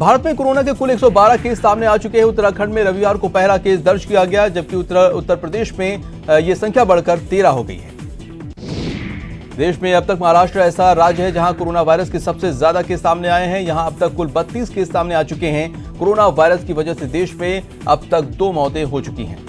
भारत में कोरोना के कुल 112 केस सामने आ चुके हैं। उत्तराखंड में रविवार को पहला केस दर्ज किया गया, जबकि उत्तर प्रदेश में ये संख्या बढ़कर 13 हो गई है। देश में अब तक महाराष्ट्र ऐसा राज्य है जहां कोरोना वायरस के सबसे ज्यादा केस सामने आए हैं। यहां अब तक कुल 32 केस सामने आ चुके हैं। कोरोना वायरस की वजह से देश में अब तक 2 मौतें हो चुकी हैं।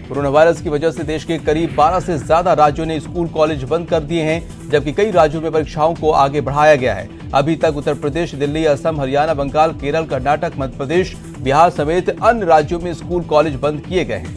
कोरोना वायरस की वजह से देश के करीब 12 से ज्यादा राज्यों ने स्कूल कॉलेज बंद कर दिए हैं, जबकि कई राज्यों में परीक्षाओं को आगे बढ़ाया गया है। अभी तक उत्तर प्रदेश, दिल्ली, असम, हरियाणा, बंगाल, केरल, कर्नाटक, मध्य प्रदेश, बिहार समेत अन्य राज्यों में स्कूल कॉलेज बंद किए गए हैं।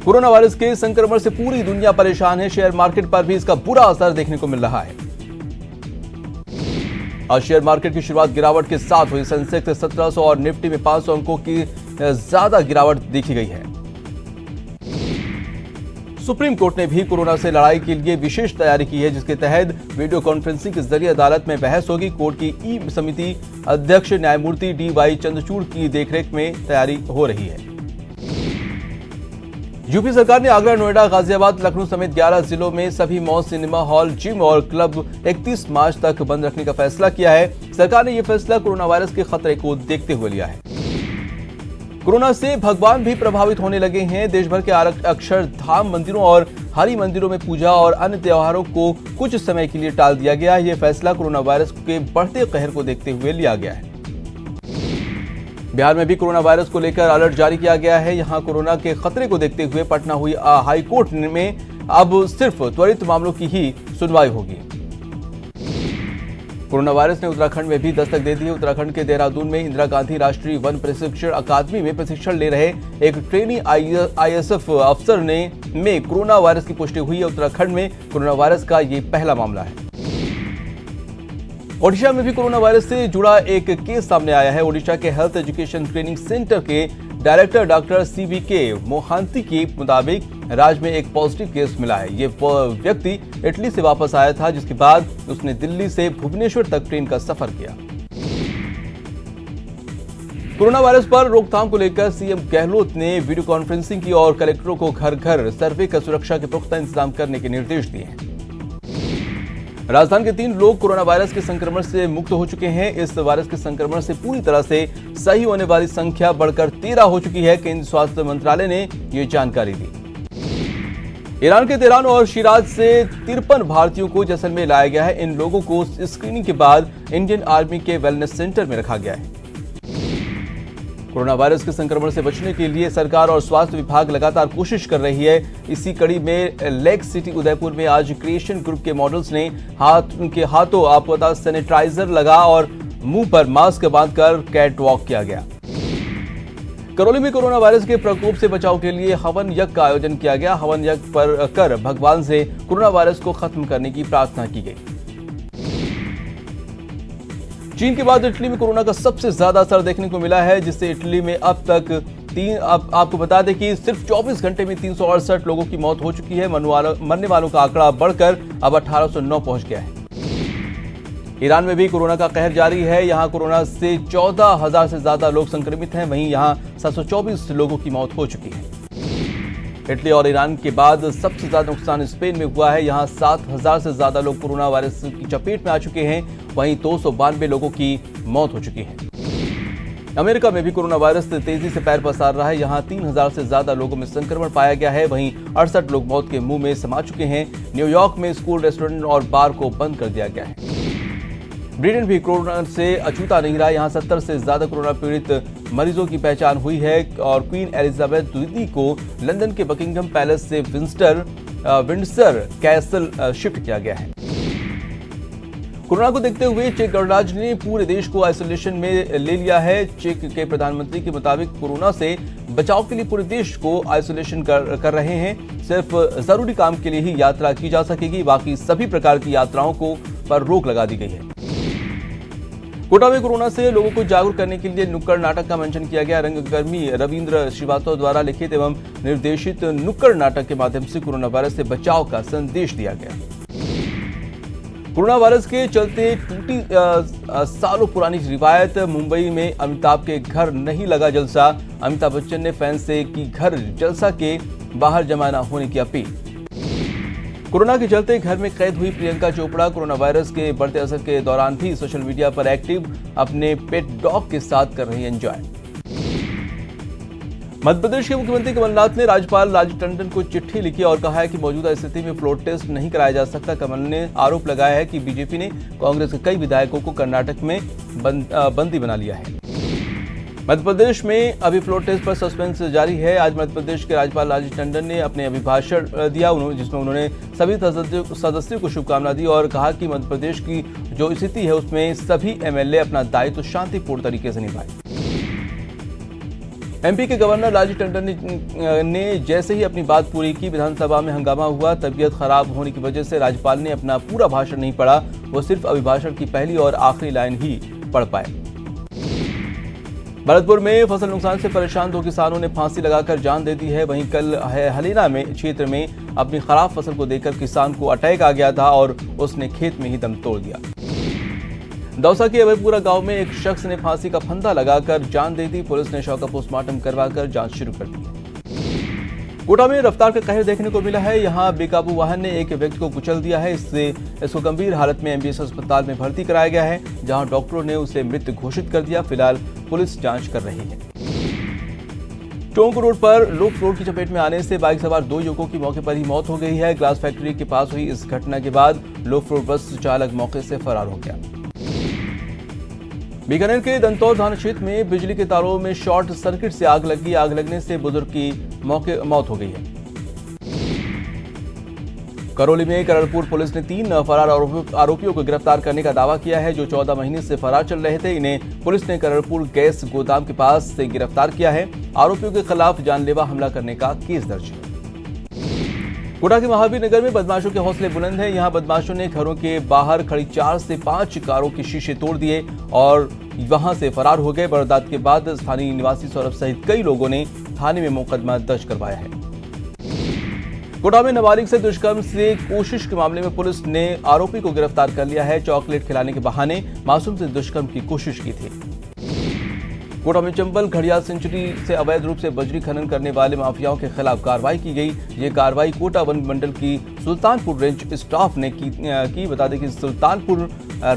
कोरोना वायरस के संक्रमण से पूरी दुनिया परेशान है। शेयर मार्केट पर भी इसका बुरा असर देखने को मिल रहा है। आज शेयर मार्केट की शुरुआत गिरावट के साथ हुई। सेंसेक्स 1700 और निफ्टी में 500 अंकों की ज्यादा गिरावट देखी गई है। सुप्रीम कोर्ट ने भी कोरोना से लड़ाई के लिए विशेष तैयारी की है, जिसके तहत वीडियो कॉन्फ्रेंसिंग के जरिए अदालत में बहस होगी। कोर्ट की ई समिति अध्यक्ष न्यायमूर्ति DY चंद्रचूड़ की देखरेख में तैयारी हो रही है। यूपी सरकार ने आगरा, नोएडा, गाजियाबाद, लखनऊ समेत 11 जिलों में सभी मॉल, सिनेमा हॉल, जिम और क्लब 31 मार्च तक बंद रखने का फैसला किया है। सरकार ने यह फैसला कोरोना वायरस के खतरे को देखते हुए लिया है। कोरोना से भगवान भी प्रभावित होने लगे हैं। देश भर के अक्षरधाम मंदिरों और हरि मंदिरों में पूजा और अन्य त्योहारों को कुछ समय के लिए टाल दिया गया है। यह फैसला कोरोना वायरस के बढ़ते कहर को देखते हुए लिया गया है। बिहार में भी कोरोना वायरस को लेकर अलर्ट जारी किया गया है। यहां कोरोना के खतरे को देखते हुए पटना हुई हाई कोर्ट में अब सिर्फ त्वरित मामलों की ही सुनवाई होगी। कोरोना वायरस ने उत्तराखंड में भी दस्तक दे दी है। उत्तराखंड के देहरादून में इंदिरा गांधी राष्ट्रीय वन प्रशिक्षण अकादमी में प्रशिक्षण ले रहे एक ट्रेनी ISF अफसर में कोरोना वायरस की पुष्टि हुई है। उत्तराखंड में कोरोना वायरस का ये पहला मामला है। ओडिशा में भी कोरोना वायरस से जुड़ा एक केस सामने आया है। ओडिशा के हेल्थ एजुकेशन ट्रेनिंग सेंटर के डायरेक्टर डॉक्टर CVK मोहांती के मुताबिक राज्य में एक पॉजिटिव केस मिला है। ये व्यक्ति इटली से वापस आया था, जिसके बाद उसने दिल्ली से भुवनेश्वर तक ट्रेन का सफर किया। कोरोना वायरस पर रोकथाम को लेकर CM गहलोत ने वीडियो कॉन्फ्रेंसिंग की और कलेक्टरों को घर घर सर्वे कर सुरक्षा के पुख्ता इंतजाम करने के निर्देश दिए हैं। राजस्थान के 3 लोग कोरोना वायरस के संक्रमण से मुक्त हो चुके हैं। इस वायरस के संक्रमण से पूरी तरह से सही होने वाली संख्या बढ़कर 13 हो चुकी है। केंद्रीय स्वास्थ्य मंत्रालय ने यह जानकारी दी। ईरान के तेहरान और शिराज से 53 भारतीयों को जैसलमेर लाया गया है। इन लोगों को स्क्रीनिंग के बाद इंडियन आर्मी के वेलनेस सेंटर में रखा गया है। कोरोना वायरस के संक्रमण से बचने के लिए सरकार और स्वास्थ्य विभाग लगातार कोशिश कर रही है। इसी कड़ी में लेक सिटी उदयपुर में आज क्रिएशन ग्रुप के मॉडल्स ने उनके हाथों आपको सैनिटाइजर लगा और मुंह पर मास्क बांधकर कैट वॉक किया गया। करौली में कोरोना वायरस के प्रकोप से बचाव के लिए हवन यज्ञ का आयोजन किया गया। हवन यज्ञ कर भगवान से कोरोना वायरस को खत्म करने की प्रार्थना की गई। चीन के बाद इटली में कोरोना का सबसे ज्यादा असर देखने को मिला है, जिससे इटली में अब तक आपको बता दें कि सिर्फ 24 घंटे में 368 लोगों की मौत हो चुकी है। मरने वालों का आंकड़ा बढ़कर अब 1809 पहुंच गया है। ईरान में भी कोरोना का कहर जारी है। यहां कोरोना से 14,000 से ज्यादा लोग संक्रमित हैं। वहीं यहां 724 लोगों की मौत हो चुकी है। इटली और ईरान के बाद सबसे ज्यादा नुकसान स्पेन में हुआ है। यहां 7,000 से ज्यादा लोग कोरोना वायरस की चपेट में आ चुके हैं। वहीं 292 लोगों की मौत हो चुकी है। अमेरिका में भी कोरोना वायरस तेजी से पैर पसार रहा है। यहां 3,000 से ज्यादा लोगों में संक्रमण पाया गया है। वहीं 68 लोग मौत के मुंह में समा चुके हैं। न्यूयॉर्क में स्कूल, रेस्टोरेंट और बार को बंद कर दिया गया है। ब्रिटेन भी कोरोना से अछूता नहीं रहा। यहां 70 से ज्यादा कोरोना पीड़ित मरीजों की पहचान हुई है और क्वीन एलिजाबेथ द्वितीय को लंदन के बकिंगम पैलेस से विंडसर कैसल शिफ्ट किया गया है। कोरोना को देखते हुए चेक गणराज्य ने पूरे देश को आइसोलेशन में ले लिया है। चेक के प्रधानमंत्री के मुताबिक कोरोना से बचाव के लिए पूरे देश को आइसोलेशन कर रहे हैं। सिर्फ जरूरी काम के लिए ही यात्रा की जा सकेगी। बाकी सभी प्रकार की यात्राओं पर रोक लगा दी गई है। कोटा में कोरोना से लोगों को जागरूक करने के लिए नुक्कड़ नाटक का मंचन किया गया। रंगकर्मी रविंद्र श्रीवास्तव द्वारा लिखित एवं निर्देशित नुक्कड़ नाटक के माध्यम से कोरोना वायरस से बचाव का संदेश दिया गया। कोरोना वायरस के चलते टूटी सालों पुरानी रिवायत। मुंबई में अमिताभ के घर नहीं लगा जलसा। अमिताभ बच्चन ने फैंस से की घर जलसा के बाहर जमा न होने की अपील। कोरोना के चलते घर में कैद हुई प्रियंका चोपड़ा कोरोना वायरस के बढ़ते असर के दौरान भी सोशल मीडिया पर एक्टिव, अपने पेट डॉग के साथ कर रही एंजॉय। मध्य प्रदेश के मुख्यमंत्री कमलनाथ ने राज्यपाल लालजी टंडन को चिट्ठी लिखी और कहा है कि मौजूदा स्थिति में फ्लोर टेस्ट नहीं कराया जा सकता। कमल ने आरोप लगाया है कि बीजेपी ने कांग्रेस के कई विधायकों को कर्नाटक में बंदी बना लिया है। मध्य प्रदेश में अभी फ्लोर टेस्ट पर सस्पेंस जारी है। आज मध्य प्रदेश के राज्यपाल लालजी टंडन ने अपने अभिभाषण दिया, जिसमें उन्होंने सभी सदस्यों को शुभकामना दी और कहा कि मध्य प्रदेश की जो स्थिति है उसमें सभी एमएलए अपना दायित्व शांतिपूर्ण तरीके से निभाए। एमपी के गवर्नर लालजी टंडन ने जैसे ही अपनी बात पूरी की, विधानसभा में हंगामा हुआ। तबीयत खराब होने की वजह से राज्यपाल ने अपना पूरा भाषण नहीं पढ़ा, वो सिर्फ अभिभाषण की पहली और आखिरी लाइन ही पढ़ पाए। भरतपुर में फसल नुकसान से परेशान 2 किसानों ने फांसी लगाकर जान दे दी है। वहीं कल हलीना में क्षेत्र में अपनी खराब फसल को देखकर किसान को अटैक आ गया था और उसने खेत में ही दम तोड़ दिया। दौसा के अभयपुरा गांव में एक शख्स ने फांसी का फंदा लगाकर जान दे दी। पुलिस ने शव का पोस्टमार्टम करवाकर जांच शुरू कर दी है। कोटा में रफ्तार का कहर देखने को मिला है। यहां बेकाबू वाहन ने एक व्यक्ति को कुचल दिया है। इसको गंभीर हालत में एमबीएस अस्पताल में भर्ती कराया गया है, जहां डॉक्टरों ने उसे मृत घोषित कर दिया। फिलहाल पुलिस जांच कर रही है। टोंक रोड पर लो फ्लोर की चपेट में आने से बाइक सवार 2 युवकों की मौके पर ही मौत हो गई है। ग्लास फैक्ट्री के पास हुई इस घटना के बाद लो फ्लोर बस चालक मौके से फरार हो गया। बीकानेर के दंतौर थाना क्षेत्र में बिजली के तारों में शॉर्ट सर्किट से आग लगी। आग लगने से बुजुर्ग की मौत हो गई है। करौली में करलपुर पुलिस ने 3 फरार आरोपियों को गिरफ्तार करने का दावा किया है, जो 14 महीने से फरार चल रहे थे। इन्हें पुलिस ने करलपुर गैस गोदाम के पास से गिरफ्तार किया है। आरोपियों के खिलाफ जानलेवा हमला करने का केस दर्ज है। कोटा के महावीर नगर में बदमाशों के हौसले बुलंद हैं। यहां बदमाशों ने घरों के बाहर खड़ी 4 से 5 कारों के शीशे तोड़ दिए और वहां से फरार हो गए। वारदात के बाद स्थानीय निवासी सौरभ सहित कई लोगों ने थाने में मुकदमा दर्ज करवाया है। कोटा में नाबालिग से दुष्कर्म से कोशिश के मामले में पुलिस ने आरोपी को गिरफ्तार कर लिया है। चॉकलेट खिलाने के बहाने मासूम से दुष्कर्म की कोशिश की थी। कोटा में चंबल घड़ियाल सेंचुरी से अवैध रूप से बजरी खनन करने वाले माफियाओं के खिलाफ कार्रवाई की गई। ये कार्रवाई कोटा वन मंडल की सुल्तानपुर रेंज स्टाफ ने की। बता दें कि सुल्तानपुर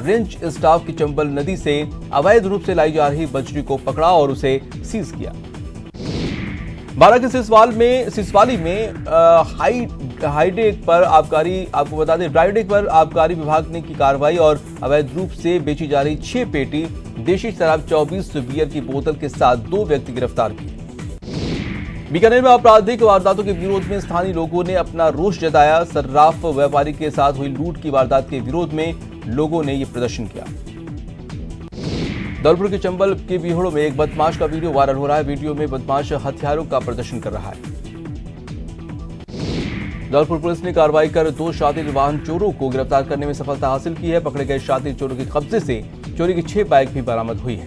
रेंज स्टाफ की चंबल नदी से अवैध रूप से लाई जा रही बजरी को पकड़ा और उसे सीज किया। बारां के सिसवाली में हाईडेक पर आपको बता दें ड्राईडेक पर आबकारी विभाग ने की कार्रवाई और अवैध रूप से बेची जा रही 6 पेटी देशी शराब 24 बियर की बोतल के साथ 2 व्यक्ति गिरफ्तार किए। बीकानेर में आपराधिक वारदातों के विरोध में स्थानीय लोगों ने अपना रोष जताया। सर्राफ व्यापारी के साथ हुई लूट की वारदात के विरोध में लोगों ने यह प्रदर्शन किया। धौलपुर के चंबल के बिहोड़ों में एक बदमाश का वीडियो वायरल हो रहा है। वीडियो में बदमाश हथियारों का प्रदर्शन कर रहा है। धौलपुर पुलिस ने कार्रवाई कर 2 शातिर वाहन चोरों को गिरफ्तार करने में सफलता हासिल की है। पकड़े गए शातिर चोरों के कब्जे से चोरी की 6 बाइक भी बरामद हुई है।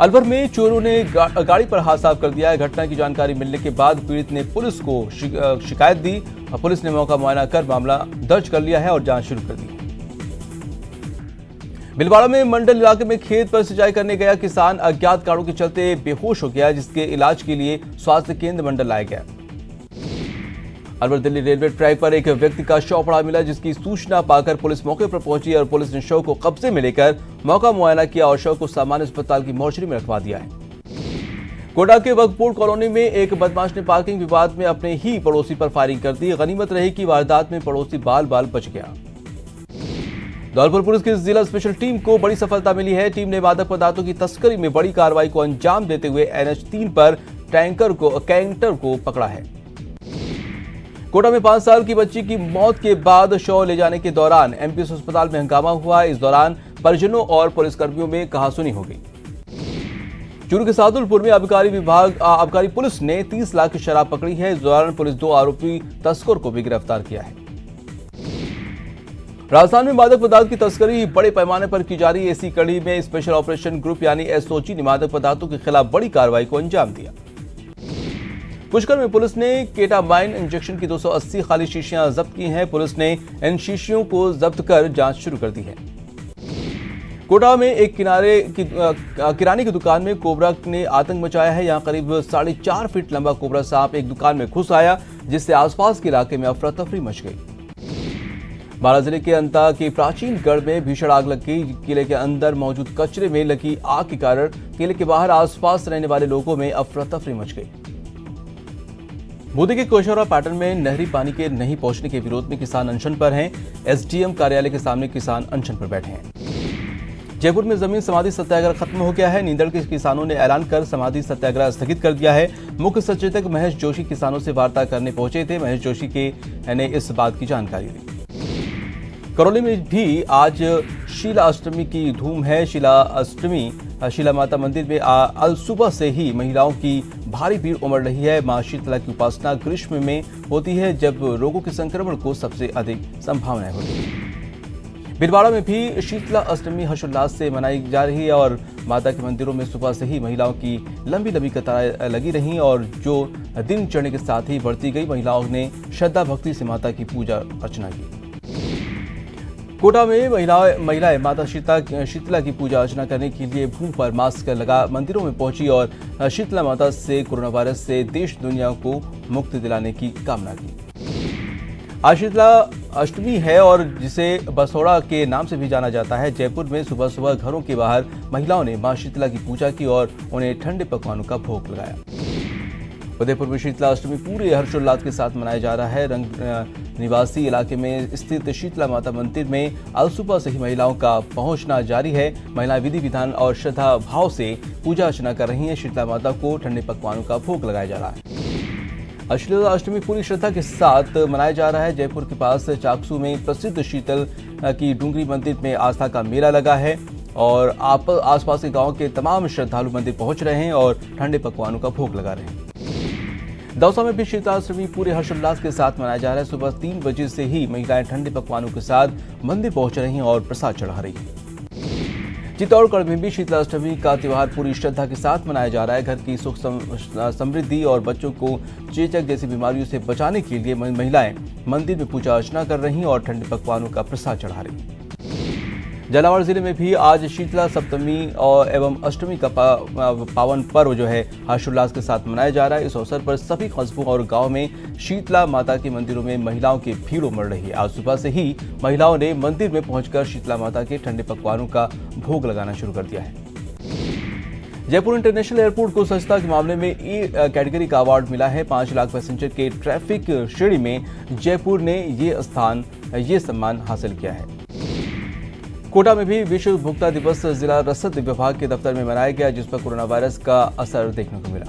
अलवर में चोरों ने गाड़ी पर हाथ साफ कर दिया है। घटना की जानकारी मिलने के बाद पीड़ित ने पुलिस को शिकायत दी। पुलिस ने मौका मुआयना कर मामला दर्ज कर लिया है और जांच शुरू कर दी है। भिलवाड़ा में मंडल इलाके में खेत पर सिंचाई करने गया किसान अज्ञात कारणों के चलते बेहोश हो गया, जिसके इलाज के लिए स्वास्थ्य केंद्र मंडल लाया गया। अलवर दिल्ली रेलवे ट्रैक पर एक व्यक्ति का शव पड़ा मिला, जिसकी सूचना पाकर पुलिस मौके पर पहुंची और पुलिस ने शव को कब्जे में लेकर मौका मुआयना किया और शव को सामान्य अस्पताल की मोर्चरी में रखवा दिया है। कोटा के वक्फपुर कॉलोनी में एक बदमाश ने पार्किंग विवाद में अपने ही पड़ोसी पर फायरिंग कर दी। गनीमत रही कि वारदात में पड़ोसी बाल बच गया। धौलपुर पुलिस की जिला स्पेशल टीम को बड़ी सफलता मिली है। टीम ने मादक पदार्थों की तस्करी में बड़ी कार्रवाई को अंजाम देते हुए NH 3 पर कैंटर को पकड़ा है। कोटा में 5 साल की बच्ची की मौत के बाद शव ले जाने के दौरान एमपीएस अस्पताल में हंगामा हुआ। इस दौरान परिजनों और पुलिसकर्मियों में कहासुनी हो गई। चूरू के सादुलपुर में आबकारी पुलिस ने 30 लाख की शराब पकड़ी है। इस दौरान पुलिस 2 आरोपी तस्कर को भी गिरफ्तार किया है। राजस्थान में मादक पदार्थ की तस्करी बड़े पैमाने पर की जा रही है। इसी कड़ी में स्पेशल ऑपरेशन ग्रुप यानी SOG ने मादक पदार्थों के खिलाफ बड़ी कार्रवाई को अंजाम दिया। पुष्कर में पुलिस ने केटामाइन इंजेक्शन की 280 खाली शीशियां जब्त की हैं। पुलिस ने इन शीशियों को जब्त कर जांच शुरू कर दी है। कोटा में एक किराने की दुकान में कोबरा ने आतंक मचाया है। यहां करीब 4.5 फीट लंबा कोबरा सांप एक दुकान में घुस आया, जिससे आसपास के इलाके में अफरा तफरी मच गई। बारां जिले के अंता के प्राचीन गढ़ में भीषण आग लग गई। किले के अंदर मौजूद कचरे में लगी आग के कारण किले के बाहर आसपास रहने वाले लोगों में अफरा तफरी मच गई। बूंदी के कोशौरा पैटर्न में नहरी पानी के नहीं पहुंचने के विरोध में किसान अनशन पर हैं। एसडीएम कार्यालय के सामने किसान अनशन पर बैठे हैं। जयपुर में जमीन समाधि सत्याग्रह खत्म हो गया है। नींदड़ के किसानों ने ऐलान कर समाधि सत्याग्रह स्थगित कर दिया है। मुख्य सचेतक महेश जोशी किसानों से वार्ता करने पहुंचे थे। महेश जोशी ने इस बात की जानकारी दी। करौली में भी आज शीला अष्टमी की धूम है। शीला माता मंदिर में अल सुबह से ही महिलाओं की भारी भीड़ उमड़ रही है। मां शीतला की उपासना ग्रीष्म में होती है, जब रोगों के संक्रमण को सबसे अधिक संभावनाएं होती है। भिलवाड़ा में भी शीतला अष्टमी हर्षोल्लास से मनाई जा रही है और माता के मंदिरों में सुबह से ही महिलाओं की लंबी लंबी कतारें लगी रहीं और जो दिन चढ़ने के साथ ही बढ़ती गई। महिलाओं ने श्रद्धा भक्ति से माता की पूजा अर्चना की। कोटा में महिलाएं माता शीतला की पूजा अर्चना करने के लिए मुंह पर मास्क लगा मंदिरों में पहुंची और शीतला माता से कोरोना वायरस से देश दुनिया को मुक्ति दिलाने की कामना की। आज शीतला अष्टमी है और जिसे बसोड़ा के नाम से भी जाना जाता है। जयपुर में सुबह सुबह घरों के बाहर महिलाओं ने मां शीतला की पूजा की और उन्हें ठंडे पकवानों का भोग लगाया। उदयपुर में शीतला अष्टमी पूरे हर्षोल्लास के साथ मनाया जा रहा है। रंग निवासी इलाके में स्थित शीतला माता मंदिर में आज सुबह से ही महिलाओं का पहुंचना जारी है। महिलाएं विधि विधान और श्रद्धा भाव से पूजा अर्चना कर रही हैं। शीतला माता को ठंडे पकवानों का भोग लगाया जा रहा है। शीतला अष्टमी पूरी श्रद्धा के साथ मनाया जा रहा है। जयपुर के पास चाकसू में प्रसिद्ध शीतल की डूंगरी मंदिर में आस्था का मेला लगा है और आसपास के गांव के तमाम श्रद्धालु मंदिर पहुंच रहे हैं और ठंडे पकवानों का भोग लगा रहे हैं। दौसा में भी शीतलाष्टमी पूरे हर्षोल्लास के साथ मनाया जा रहा है। सुबह 3 बजे से ही महिलाएं ठंडे पकवानों के साथ मंदिर पहुंच रही हैं और प्रसाद चढ़ा रही हैं। चित्तौड़गढ़ में भी शीतलाष्टमी का त्योहार पूरी श्रद्धा के साथ मनाया जा रहा है। घर की सुख समृद्धि और बच्चों को चेचक जैसी बीमारियों से बचाने के लिए महिलाएं मंदिर में पूजा अर्चना कर रही हैं और ठंडे पकवानों का प्रसाद चढ़ा रही हैं। झालावाड़ जिले में भी आज शीतला सप्तमी और एवं अष्टमी का पावन पर्व जो है हर्षोल्लास के साथ मनाया जा रहा है। इस अवसर पर सभी कस्बों और गांव में शीतला माता के मंदिरों में महिलाओं की भीड़ उमड़ रही है। आज सुबह से ही महिलाओं ने मंदिर में पहुंचकर शीतला माता के ठंडे पकवानों का भोग लगाना शुरू कर दिया है। जयपुर इंटरनेशनल एयरपोर्ट को स्वच्छता के मामले में ए कैटेगरी का अवार्ड मिला है। 5 लाख पैसेंजर के ट्रैफिक श्रेणी में जयपुर ने ये सम्मान हासिल किया है। कोटा में भी विश्व उपभोक्ता दिवस जिला रसद विभाग के दफ्तर में मनाया गया, जिस पर कोरोना वायरस का असर देखने को मिला।